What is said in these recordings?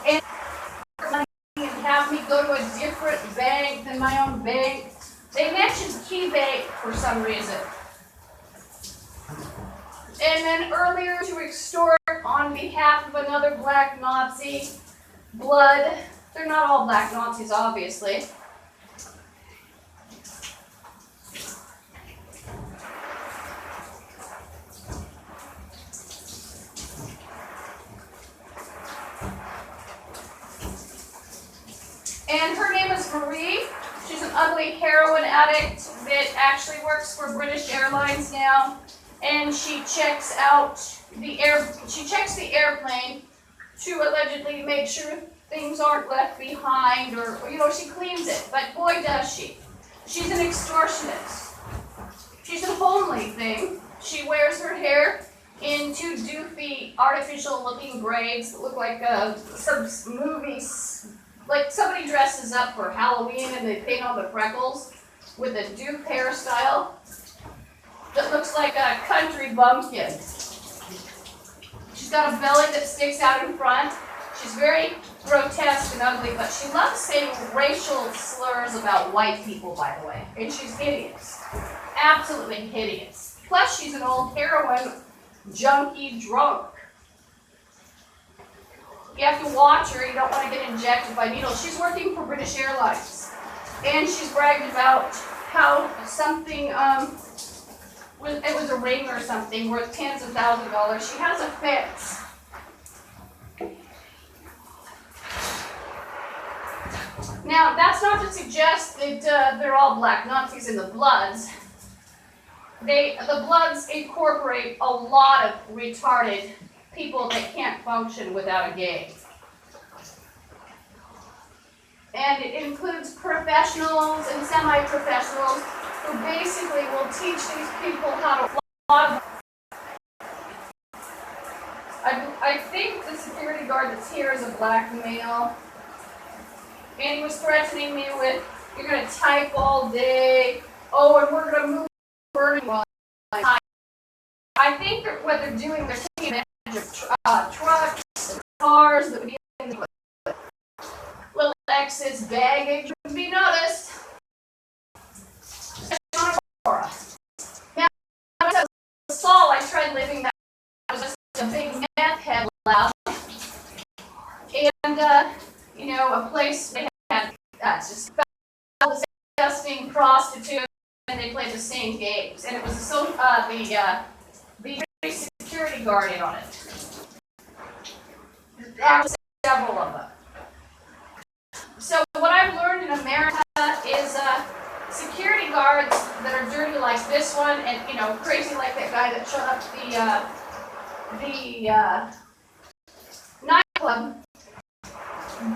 and money and have me go to a different bank than my own bank. They mentioned Key Bank for some reason. And then earlier to extort on behalf of another black Nazi, blood. They're not all black Nazis, obviously. And her name is Marie. She's an ugly heroin addict that actually works for British Airlines now. And she checks out the airplane to allegedly make sure things aren't left behind, or she cleans it. But boy, does she. She's an extortionist. She's a homely thing. She wears her hair in two doofy, artificial-looking braids that look like some movies. Like somebody dresses up for Halloween and they paint all the freckles with a doof hairstyle that looks like a country bumpkin. She's got a belly that sticks out in front. She's very grotesque and ugly, but she loves saying racial slurs about white people, by the way. And she's hideous. Absolutely hideous. Plus, she's an old heroin junkie drunk. You have to watch her. You don't want to get injected by needles. She's working for British Airlines. And she's bragged about how something, it was a ring or something worth tens of thousands of dollars. She has a fence. Now, that's not to suggest that they're all black Nazis in the Bloods. The Bloods incorporate a lot of retarded people that can't function without a gang. And it includes professionals and semi-professionals who basically will teach these people how to log. I think the security guard that's here is a black male. And he was threatening me with, you're going to type all day. Oh, and we're going to move burning line. I think that what they're doing, they're taking advantage of trucks and cars that would be in the little excess baggage would be noticed. Now, I was Saul, I tried living that. I was just a big meth head loud. And, a place they had just disgusting prostitutes, and they played the same games. And it was the security guard in on it. There were several of them. So what I've learned in America is security guards that are dirty like this one, and crazy like that guy that shut up the nightclub.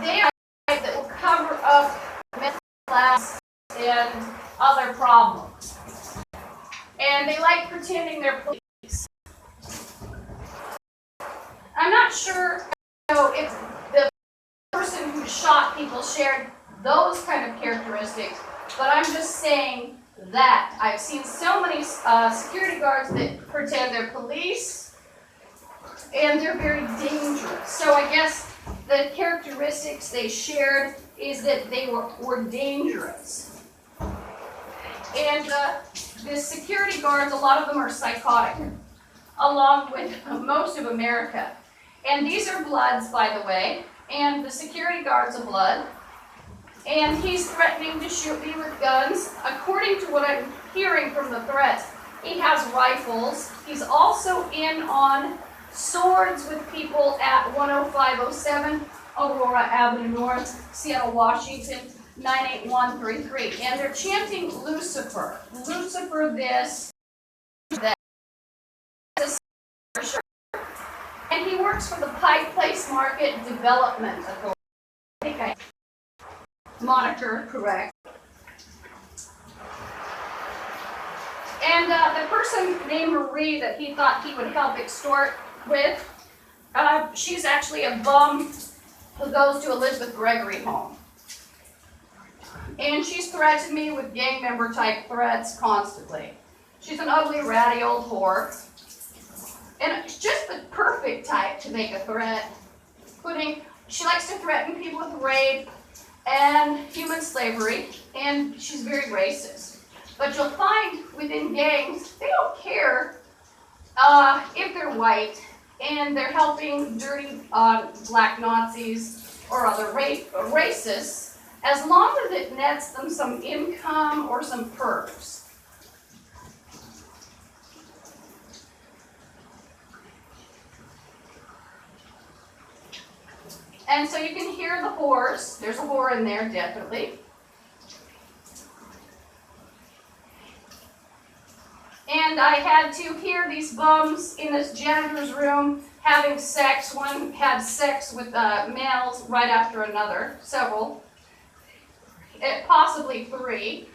They are that will cover up mental labs and other problems. And they like pretending they're police. I'm not sure if the person who shot people shared those kind of characteristics, but I'm just saying that. I've seen so many security guards that pretend they're police, and they're very dangerous. So I guess the characteristics they shared is that they were dangerous. And the security guards, a lot of them are psychotic, along with most of America. And these are Bloods, by the way, and the security guard's a Blood. And he's threatening to shoot me with guns. According to what I'm hearing from the threats, he has rifles. He's also in on swords with people at 10507 Aurora Avenue North, Seattle, Washington, 98133. And they're chanting Lucifer. Lucifer this, that. And he works for the Pike Place Market Development Authority. I think I monitor correct. And the person named Marie that he thought he would help extort with, she's actually a bum who goes to Elizabeth Gregory home. And she's threatened me with gang member type threats constantly. She's an ugly, ratty old whore. And it's just the perfect type to make a threat, putting She likes to threaten people with rape and human slavery, and she's very racist. But you'll find within gangs, they don't care if they're white and they're helping dirty black Nazis or other racists, as long as it nets them some income or some perks. And so you can hear the whores. There's a whore in there, definitely. And I had to hear these bums in this janitor's room having sex. One had sex with males right after another, several, possibly 3.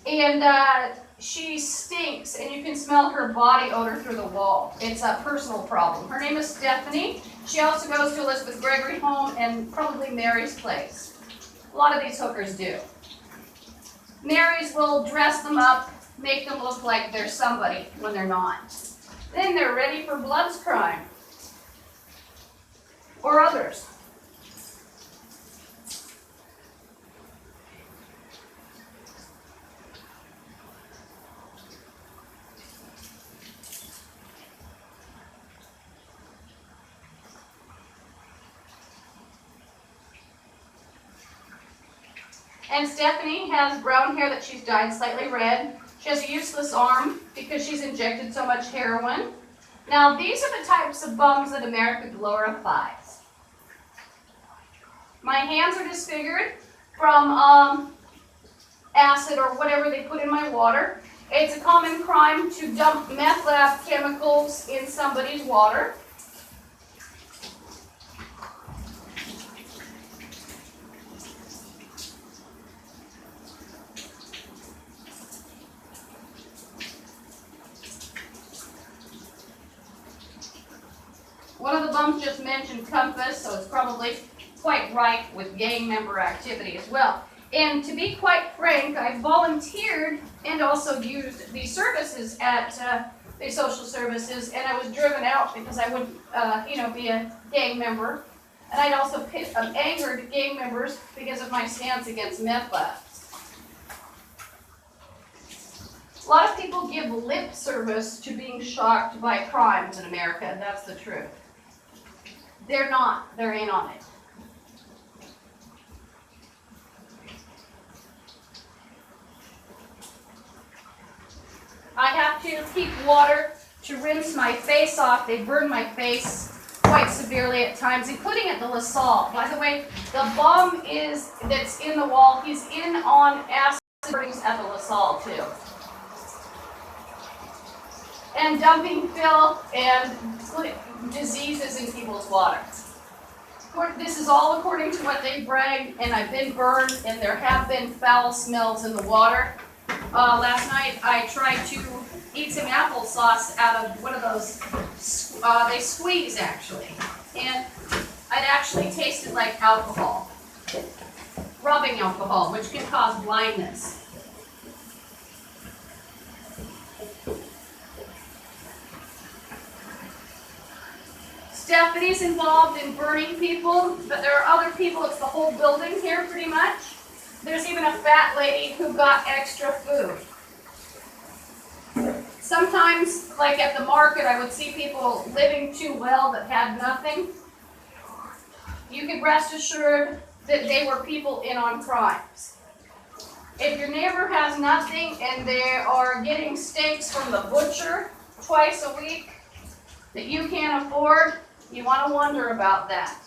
And she stinks, and you can smell her body odor through the wall. It's a personal problem. Her name is Stephanie. She also goes to Elizabeth Gregory home and probably Mary's place. A lot of these hookers do. Mary's will dress them up, make them look like they're somebody when they're not. Then they're ready for Blood's crime. Or others. And Stephanie has brown hair that she's dyed slightly red. She has a useless arm because she's injected so much heroin. Now, these are the types of bums that America glorifies. My hands are disfigured from acid or whatever they put in my water. It's a common crime to dump meth lab chemicals in somebody's water. One of the bums just mentioned Compass, so it's probably quite right with gang member activity as well. And to be quite frank, I volunteered and also used the services at the social services, and I was driven out because I wouldn't, be a gang member. And I'd also angered gang members because of my stance against meth labs. A lot of people give lip service to being shocked by crimes in America, and that's the truth. They're not. They're in on it. I have to keep water to rinse my face off. They burn my face quite severely at times, including at the LaSalle. By the way, the bum that's in the wall, he's in on acid burnings at the LaSalle too. And dumping filth and diseases in people's water. This is all according to what they brag, and I've been burned, and there have been foul smells in the water. Last night I tried to eat some applesauce out of one of those, they squeeze actually, and it actually tasted like alcohol, rubbing alcohol, which can cause blindness. Stephanie's involved in burning people, but there are other people. It's the whole building here pretty much. There's even a fat lady who got extra food. Sometimes, like at the market, I would see people living too well that had nothing. You could rest assured that they were people in on crimes. If your neighbor has nothing and they are getting steaks from the butcher twice a week that you can't afford, you want to wonder about that.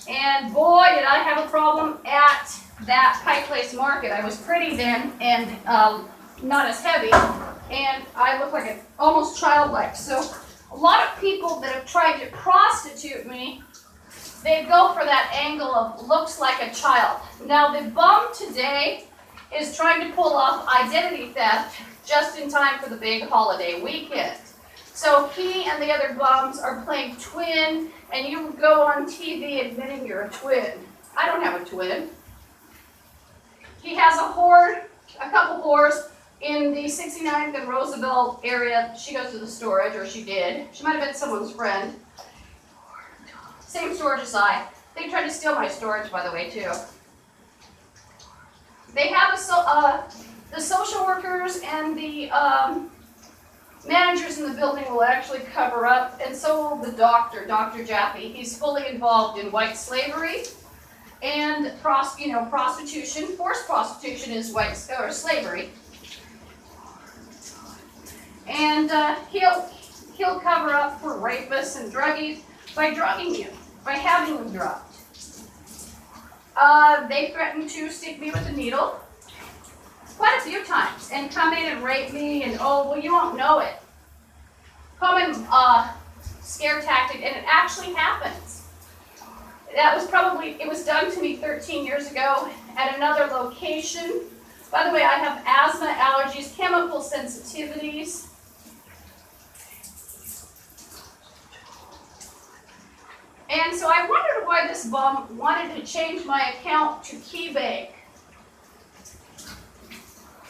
And boy, did I have a problem at that Pike Place Market. I was pretty then and not as heavy, and I look like almost childlike. So a lot of people that have tried to prostitute me, they go for that angle of looks like a child. Now the bum today is trying to pull off identity theft just in time for the big holiday weekend. So he and the other bums are playing twin, and you go on TV admitting you're a twin. I don't have a twin. He has a couple whores in the 69th and Roosevelt area. She goes to the storage, or she did. She might have been someone's friend. Same storage as I. They tried to steal my storage, by the way, too. They have the social workers and the managers in the building will actually cover up, and so will the doctor, Dr. Jaffe. He's fully involved in white slavery and prostitution. Forced prostitution is slavery, and he'll cover up for rapists and druggies by drugging you, by having you drugged. They threatened to stick me with a needle quite a few times and come in and rape me, and oh, well, you won't know it. Common scare tactic, and it actually happens. It was done to me 13 years ago at another location. By the way, I have asthma, allergies, chemical sensitivities. And so I wondered why this bum wanted to change my account to KeyBank.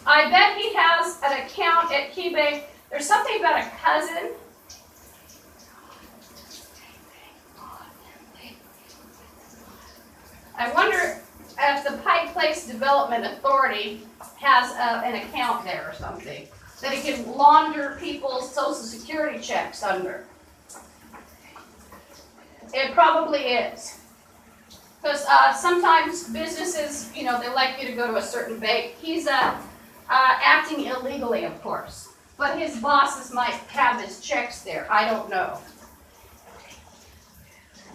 I bet he has an account at KeyBank. There's something about a cousin. I wonder if the Pike Place Development Authority has an account there or something that he can launder people's Social Security checks under. It probably is. Because sometimes businesses, they like you to go to a certain bank. He's acting illegally, of course. But his bosses might have his checks there. I don't know.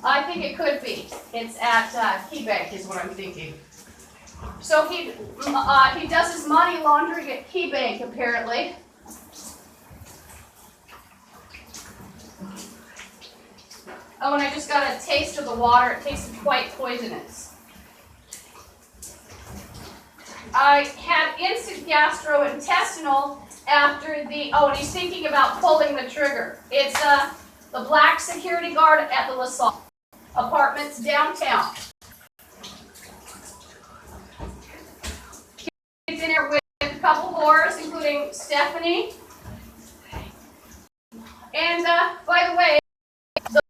I think it could be. It's at KeyBank is what I'm thinking. So he does his money laundering at KeyBank, apparently. Oh, and I just got a taste of the water. It tasted quite poisonous. I had instant gastrointestinal after and he's thinking about pulling the trigger. It's the black security guard at the LaSalle Apartments downtown. He's in there with a couple whores, including Stephanie. And by the way, the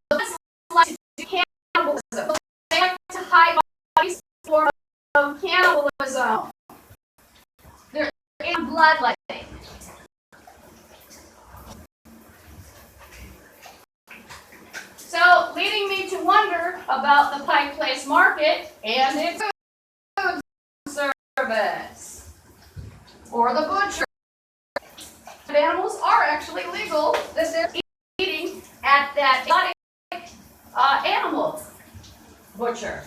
like to do cannibalism. They like to hide bodies form of cannibalism. They're in bloodletting. So, leading me to wonder about the Pike Place Market and its food service, or the butcher. Animals are actually legal that they're eating at that exotic animal butcher.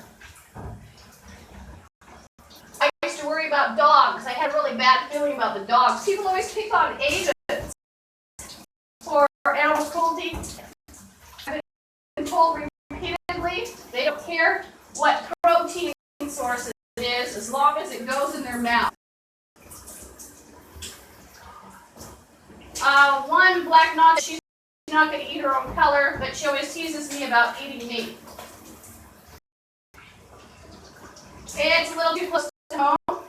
I used to worry about dogs. I had a really bad feeling about the dogs. People always pick on Asians for animal cruelty. I've been told repeatedly they don't care what protein source it is as long as it goes in their mouth. One black Nazi, she's not going to eat her own color, but she always teases me about eating meat. It's a little too close to home.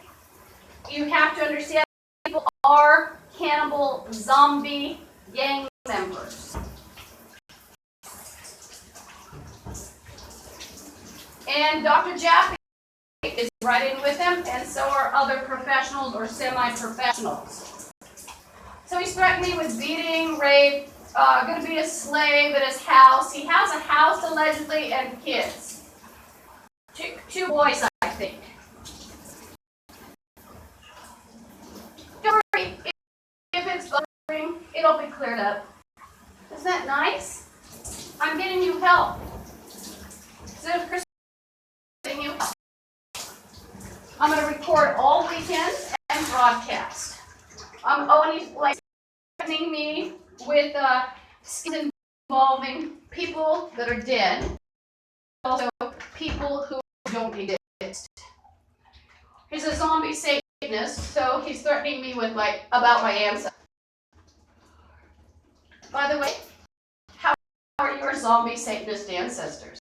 You have to understand people are cannibal zombie gang members. And Dr. Jaffe is right in with him, and so are other professionals or semi-professionals. So he's threatened me with beating, rape, going to be a slave at his house. He has a house, allegedly, and kids. Two boys, I think. Don't worry, if it's bothering, it'll be cleared up. Isn't that nice? I'm getting you help. Instead of Chris getting you help. I'm going to record all weekend and broadcast. And he's like threatening me with skins involving people that are dead, also people who don't exist. He's a zombie Satanist, so he's threatening me with about my ancestors. By the way, how are your zombie Satanist ancestors?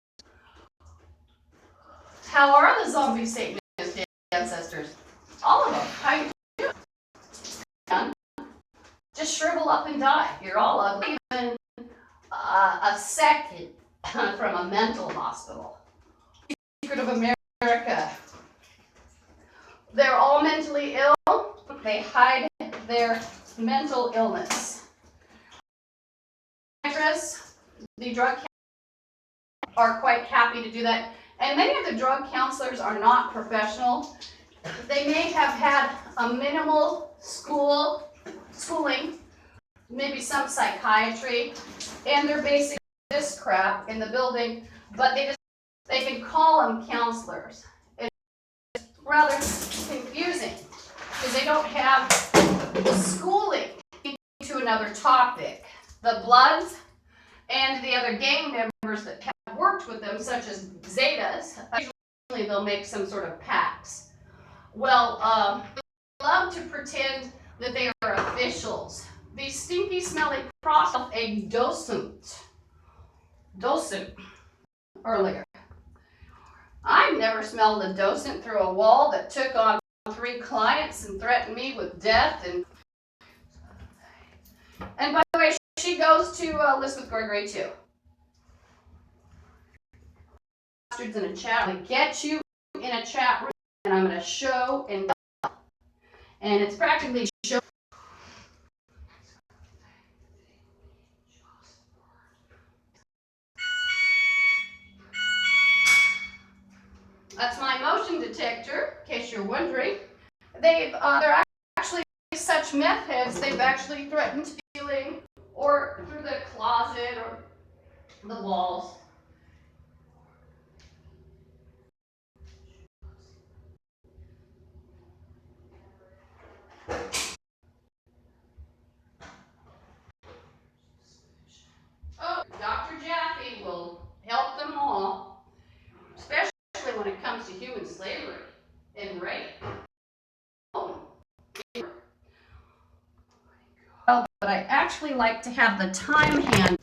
How are the zombie Satanist ancestors? All of them. How you doing? just shrivel up and die. You're all ugly. Even a second from a mental hospital. Secret of America. They're all mentally ill. They hide their mental illness. The drug counselors are quite happy to do that. And many of the drug counselors are not professional. They may have had a minimal schooling, maybe some psychiatry, and they're basically this crap in the building, but they can call them counselors. It's rather confusing because they don't have the schooling to another topic. The Bloods and the other gang members that have worked with them, such as Zetas, usually they'll make some sort of pacts. Well, they love to pretend that they are officials. These stinky, smelly prostitutes, a docent earlier. I've never smelled a docent through a wall that took on 3 clients and threatened me with death. And by the way, she goes to Elizabeth Gregory too. Bastards in a chat. I'm going to get you in a chat room and I'm going to show and tell. And it's practically show. That's my motion detector, in case you're wondering. They're actually such meth heads, they've actually threatened stealing or through the closet or the walls. Oh, Dr. Jaffe will help them all, especially when it comes to human slavery and rape. Well, but I actually like to have the time hand.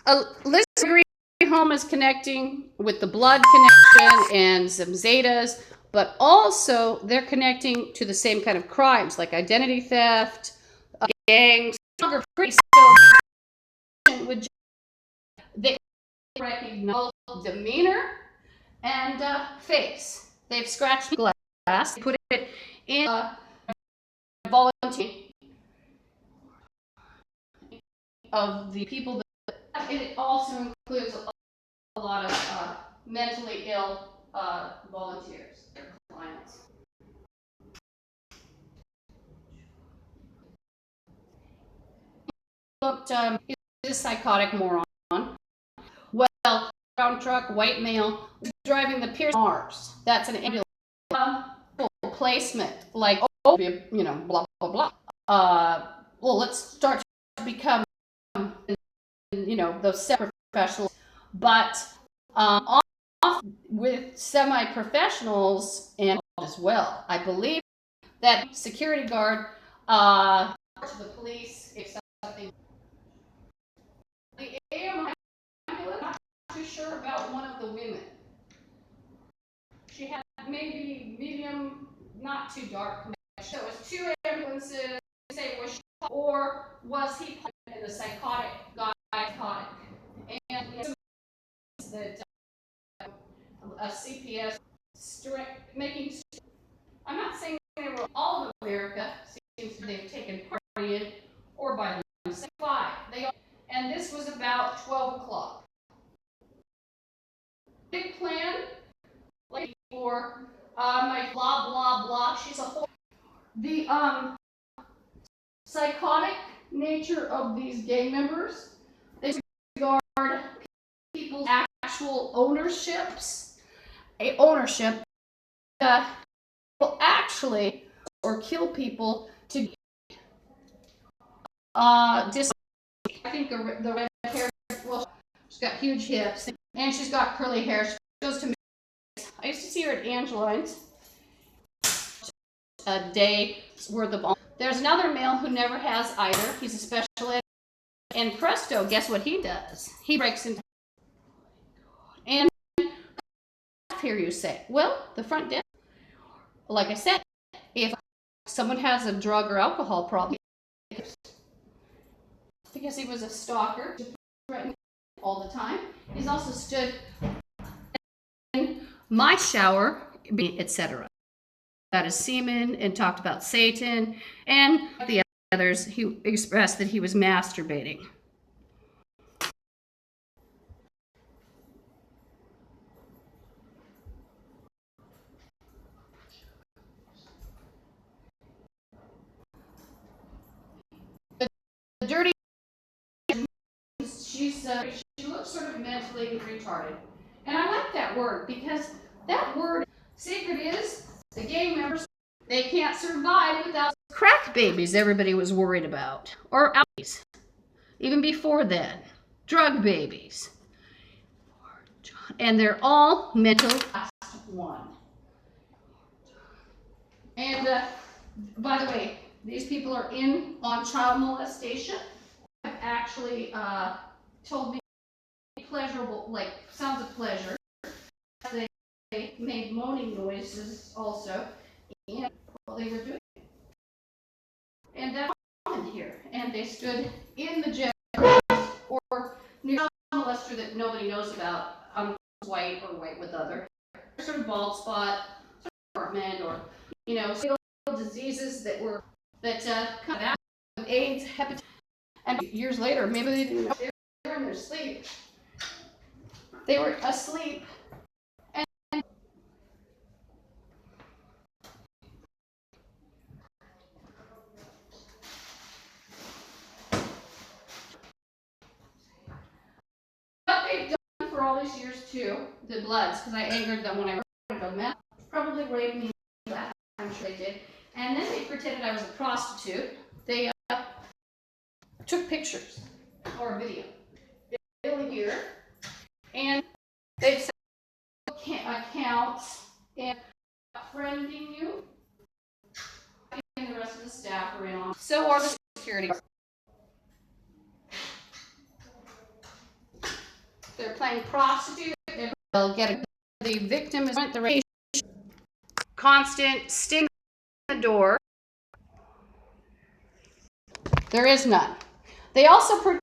Elizabeth Gregory home is connecting with the Blood connection and some Zetas, but also they're connecting to the same kind of crimes like identity theft, gangs. They recognize demeanor and face. They've scratched the glass, put it in volunteer of the people that, and it also includes a lot of mentally ill volunteers, clients. Looked, he's a psychotic moron. Well, brown truck, white male, driving the Pierce Mars. That's an ambulance. Placement, like, oh, you know, blah, blah, blah. Well, let's start to become, you know, those separate professionals, but off with semi-professionals and as well. I believe that security guard to the police if something. The AMI, I'm not too sure about one of the women. She had maybe medium, not too dark connection. So it was 2 ambulances. Say was she, or was he in the psychotic guy psychotic? And that a CPS making. I'm not saying they were all of America. Seems they've taken part in or by themselves. 5. And this was about 12 o'clock. Big plan, like for my blah blah blah. She's a whole. The psychotic nature of these gang members. They regard people's actual ownership will actually or kill people to I think the red hair, well, she's got huge hips and she's got curly hair. She goes to I used to see her at Angeline's a day's worth of. There's another male who never has either. He's a special ed. And presto, guess what he does? He breaks into. And here you say, well, the front desk. Like I said, if someone has a drug or alcohol problem, because he was a stalker, threatened all the time. He's also stood in my shower, etc. About his semen and talked about Satan, and the others, he expressed that he was masturbating. The dirty, she looks sort of mentally retarded. And I like that word because that word, secret is, the gang members, they can't survive without crack babies everybody was worried about. Or alkies. Even before then. Drug babies. And they're all mental last one. And by the way, these people are in on child molestation. Have actually told me pleasurable, like sounds of pleasure. They made moaning noises also, and while they were doing it. And that's here. And they stood in the jail or near a molester that nobody knows about, white or white with other, sort of bald spot, apartment, or diseases that kind of AIDS, hepatitis, and years later, maybe they didn't know they were in their sleep. They were asleep. What they've done for all these years too, the Bloods, because I angered them when I wrote about them, probably raped me. I'm sure they did. And then they pretended I was a prostitute. They took pictures or a video. Really here, and they've set accounts and friending you. And the rest of the staff are in on. So are the security guards. They're playing prostitute. They'll get the victim is the race. Constant sting on the door. There is none. They also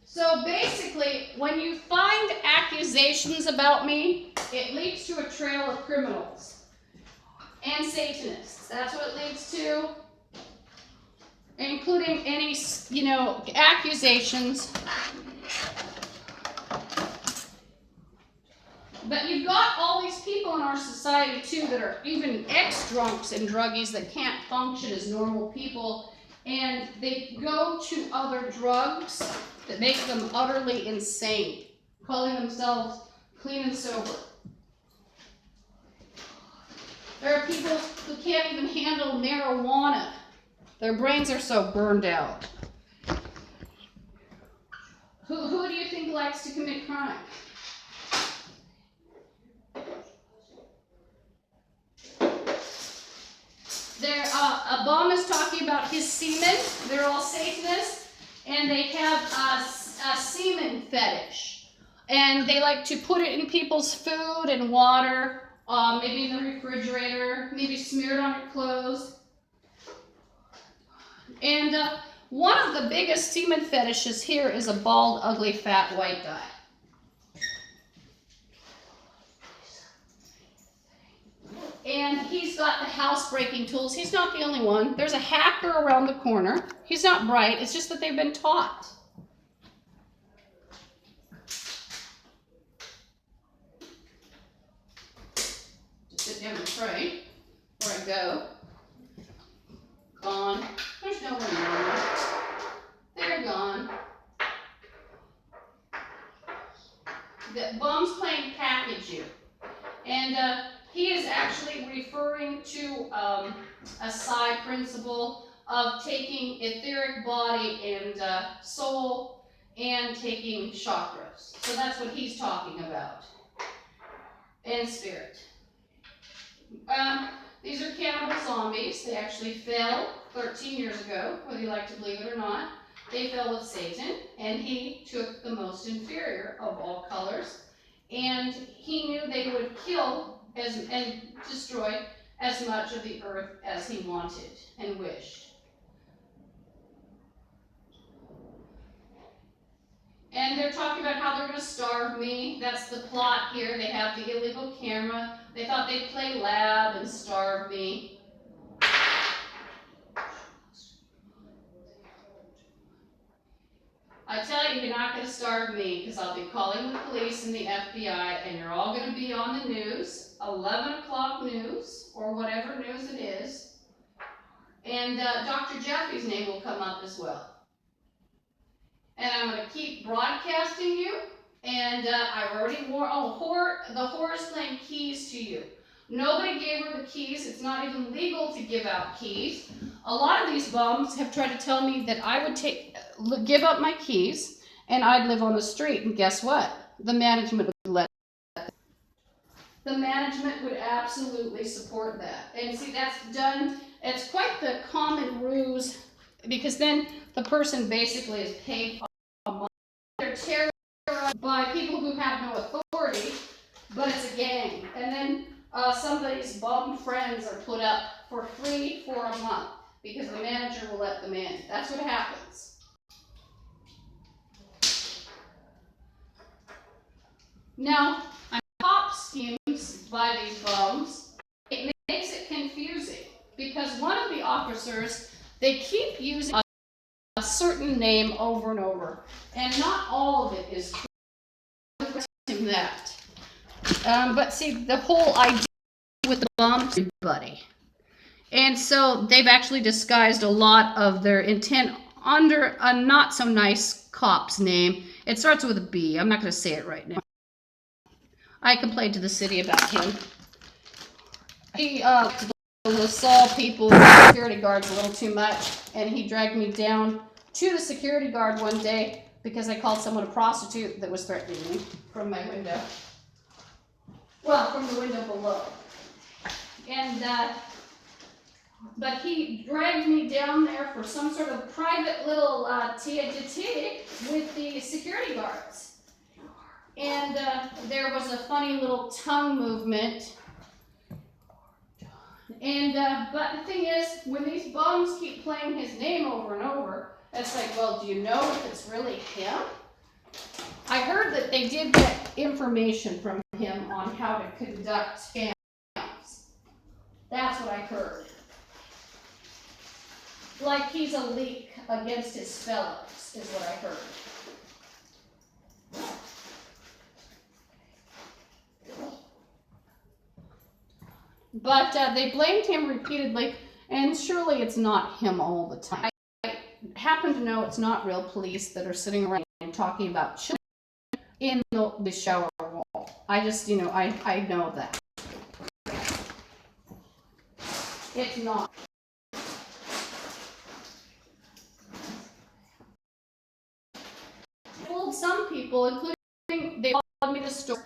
so basically, when you find accusations about me, it leads to a trail of criminals and Satanists. That's what it leads to, including any, accusations. But you've got all these people in our society too that are even ex-drunks and druggies that can't function as normal people, and they go to other drugs that make them utterly insane, calling themselves clean and sober. There are people who can't even handle marijuana. Their brains are so burned out. Who do you think likes to commit crime? Obama's talking about his semen. They're all Satanists, and they have a semen fetish. And they like to put it in people's food and water, maybe in the refrigerator, maybe smeared on your clothes. And one of the biggest semen fetishes here is a bald, ugly, fat white guy. And he's got the house-breaking tools. He's not the only one. There's a hacker around the corner. He's not bright. It's just that they've been taught. Just sit down and pray before I go. Gone. There's no one around. They're gone. The bum's playing package you. And he is actually referring to a psi principle of taking etheric body and soul and taking chakras. So that's what he's talking about. And spirit. These are cannibal zombies. They actually fell 13 years ago, whether you like to believe it or not. They fell with Satan, and he took the most inferior of all colors. And he knew they would kill and destroy as much of the earth as he wanted and wished. they're talking about how they're going to starve me. That's the plot here. They have the illegal camera. They thought they'd play lab and starve me. I tell you, you're not going to starve me, because I'll be calling the police and the FBI, and you're all going to be on the news, 11 o'clock news, or whatever news it is. And Dr. Jeffy's name will come up as well. And I'm going to keep broadcasting you. And I've already the whore is playing keys to you. Nobody gave her the keys. It's not even legal to give out keys. A lot of these bums have tried to tell me that I would give up my keys and I'd live on the street. And guess what? The management would let them. The management would absolutely support that. And see, that's done. It's quite the common ruse, because then the person basically is paid a month. They're terrorized by people who have no authority, but it's a gang. And then somebody's bum friends are put up for free for a month because the manager will let them in. That's what happens. Now, I'm top schemes by these bums. It makes it confusing because one of the officers, they keep using a certain name over and over, and not all of it is true. That. But see, the whole idea with the bums, everybody. And so they've actually disguised a lot of their intent under a not so nice cop's name. It starts with a B. I'm not going to say it right now. I complained to the city about him. He assault people, the security guards a little too much, and he dragged me down to the security guard one day because I called someone a prostitute that was threatening me from my window. Well, from the window below. And, but he dragged me down there for some sort of private little tea with the security guards. And there was a funny little tongue movement. And, but the thing is, when these bums keep playing his name over and over, it's like, well, do you know if it's really him? I heard that they did get information from him on how to conduct scams. That's what I heard. Like he's a leak against his fellows, is what I heard. But they blamed him repeatedly, and surely it's not him all the time. I happen to know it's not real police that are sitting around and talking about children in the shower wall. I just, I know that. It's not. I told some people, including, they called me to store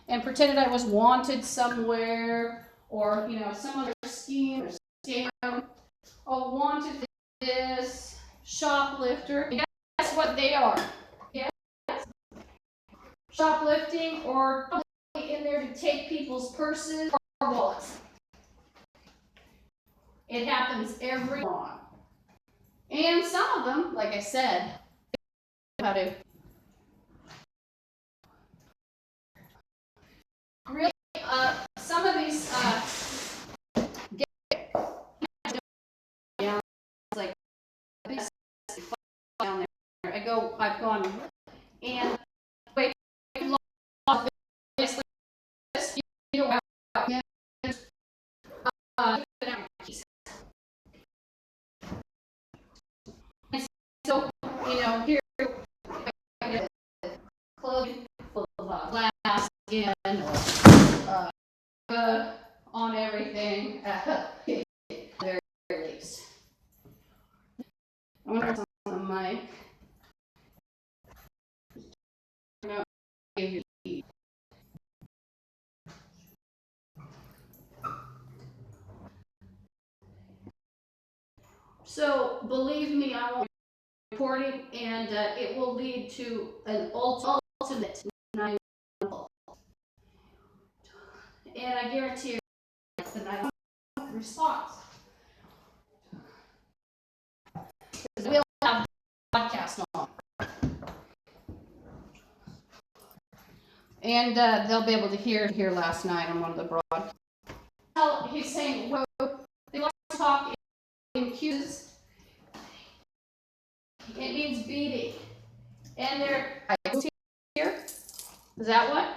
and pretended I was wanted somewhere, or, some other scheme or scam. Oh, wanted this, shoplifter. And guess what they are? Yes. Shoplifting, or in there to take people's purses or wallets. It happens every time. And some of them, like I said, how to really, some of these get down, like down there. I've gone and wait, this, you know, so, here, clothing full of glass skin, or on everything, at the very least. I wonder if it's on the mic. So, believe me, I won't be reporting, and it will lead to an ultimate 911 call. And I guarantee you it's the 911 response. We'll have broadcast on. And they'll be able to hear here last night on one of the broad. He's saying, well, they like to talk in cues. It means beating. And they're here. Is that what?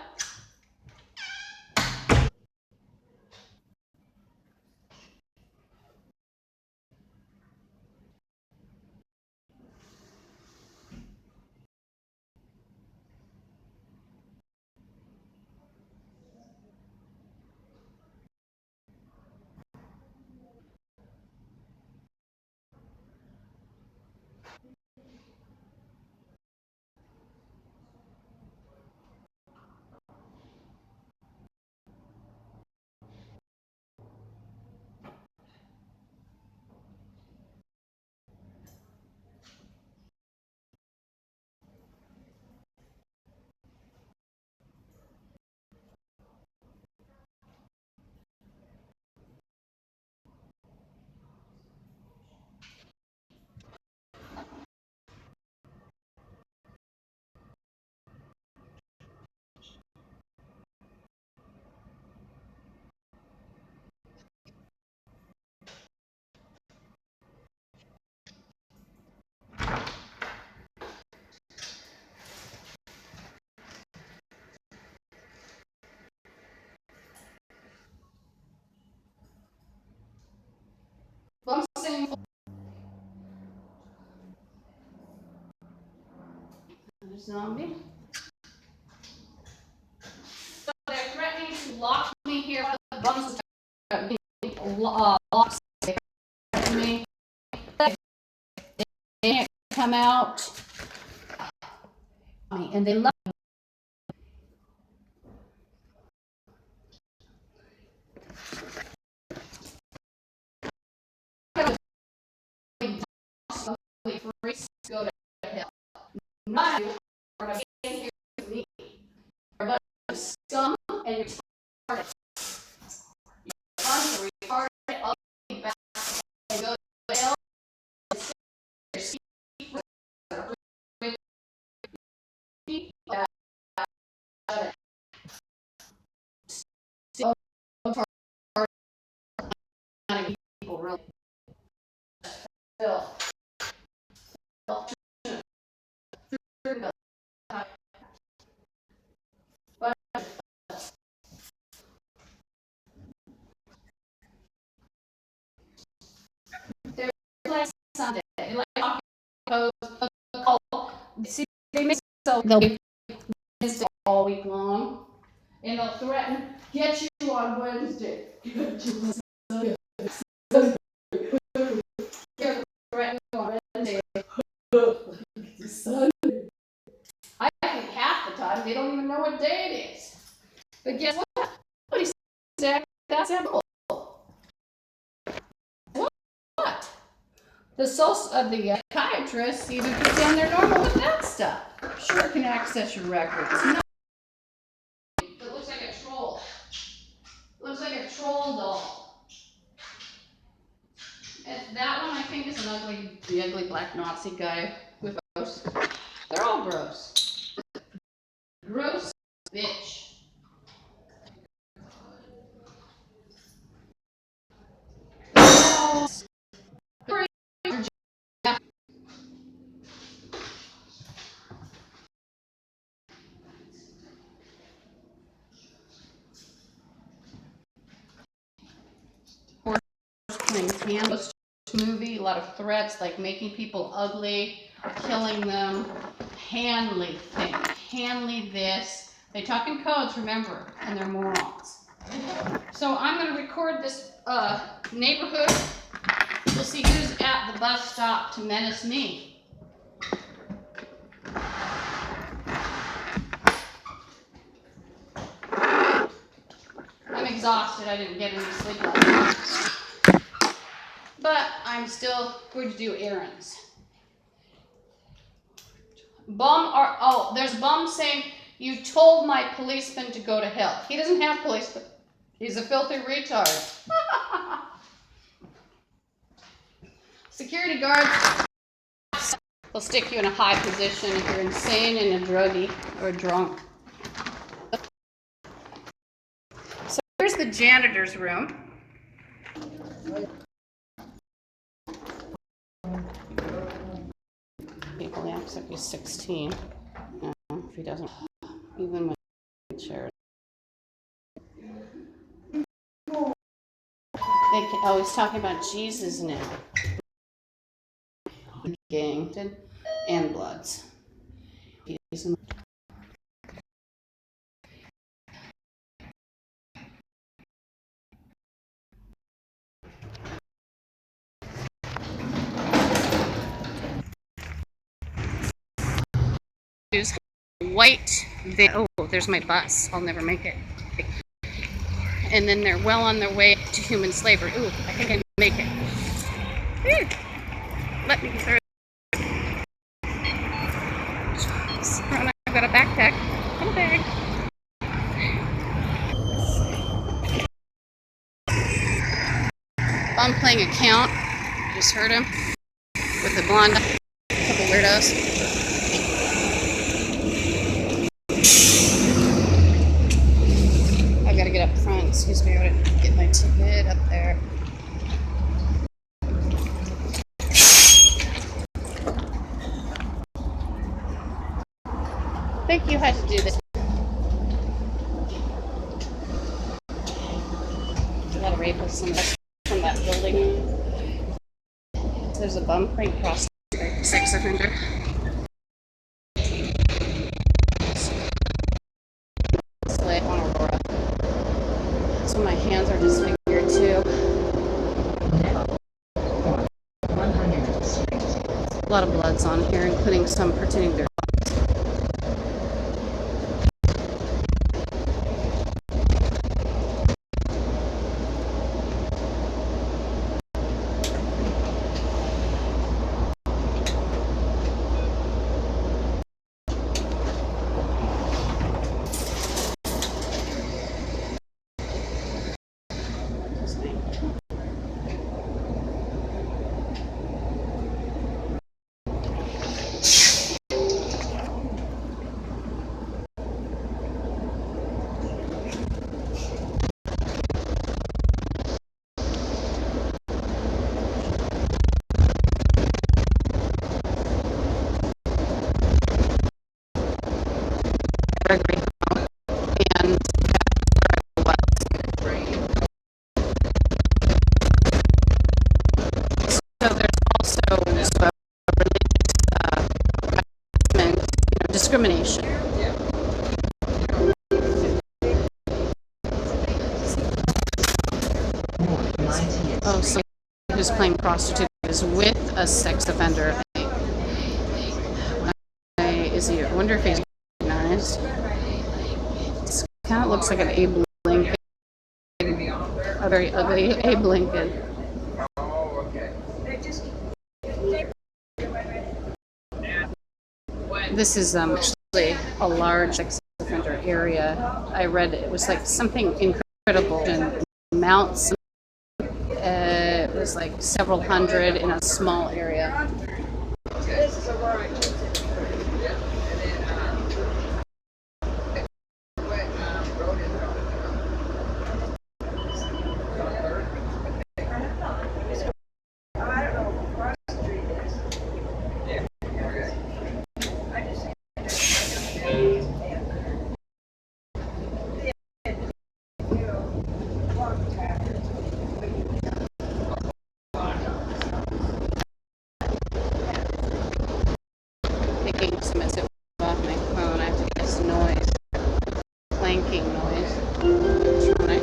Well, I'm saying zombie. So they're threatening to lock me here. The bums locks me. They can't come out. And they love me. Go to hell. Not you are here with me. You're a bunch of scum and you're retarded. You're a bunch of retarded, ugly bastards. And go to hell. People really feel. They're like Sunday. They like see, they make so they'll be all week long, and they'll threaten get you on Wednesday. Get you on Sunday. Threaten on Wednesday. Sunday. I think half the time they don't even know what day it is. But guess what? Nobody said that's simple. What? The psychiatrist either gets down there normal with that stuff. Sure can access your records. No. It looks like a troll. Looks like a troll doll. And that one I think is the ugly black Nazi guy with gross. They're all gross. Gross bitch. Canvas movie, a lot of threats like making people ugly, killing them, Hanley thing, Hanley this. They talk in codes, remember, and they're morons. So I'm going to record this neighborhood to see who's at the bus stop to menace me. I'm exhausted. I didn't get any sleep last night. But I'm still going to do errands. There's a bum saying, you told my policeman to go to hell. He doesn't have policemen. He's a filthy retard. Security guards will stick you in a high position if you're insane and a druggie or a drunk. janitor's room. People acts like he's 16. If he doesn't, even with chairs. He's talking about Jesus now. Gang and Bloods. White van. Oh, there's my bus. I'll never make it. And then they're well on their way to human slavery. Ooh, I think I can make it. Whew. Let me through. I've got a backpack and a bag. I'm playing a count. Just heard him with the blonde. Couple weirdos. I gotta get up front. Excuse me, I gotta get my ticket up there. I think you had to do this. I got a rapist from that building. There's a bum prank prostitute, sex offender. Slay on Aurora. So my hands are disfigured too. A lot of bloods on here, including some pretending they're Gregory and so there's also religious discrimination. Oh, so who's playing prostitute is with a sex offender. Is he? I wonder if he's recognized. It kind of looks like an Abe Lincoln, a very ugly Abe Lincoln. This is actually a large sex offender area. I read it was like something incredible and mounts. It was like several hundred in a small area. Taking some of it off my phone. I have to get some noise. Clanking noise. Electronic.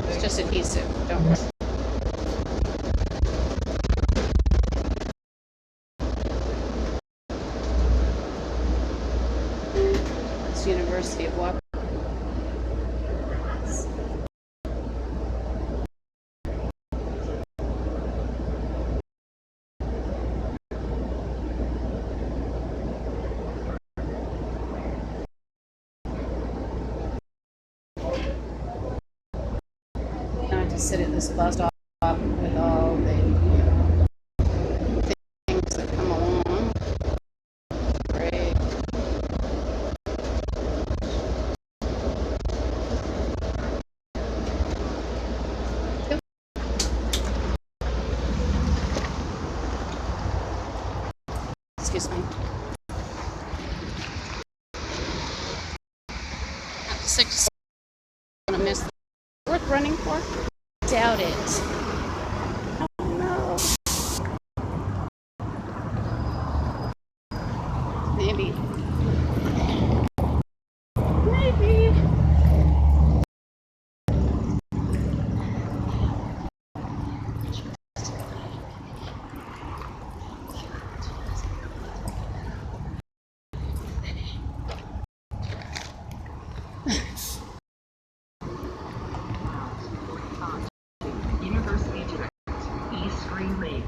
It's just adhesive. Don't worry. It's University of Water. To sit at this bus stop with all the things that come along. Great. Excuse me. 6 gonna miss. Worth running for? Doubt it. Oh no. Maybe. Maybe. University Direct, East Green Lake.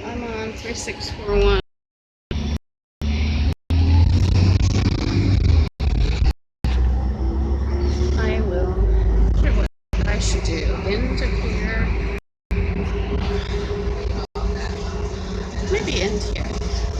I'm on 3641.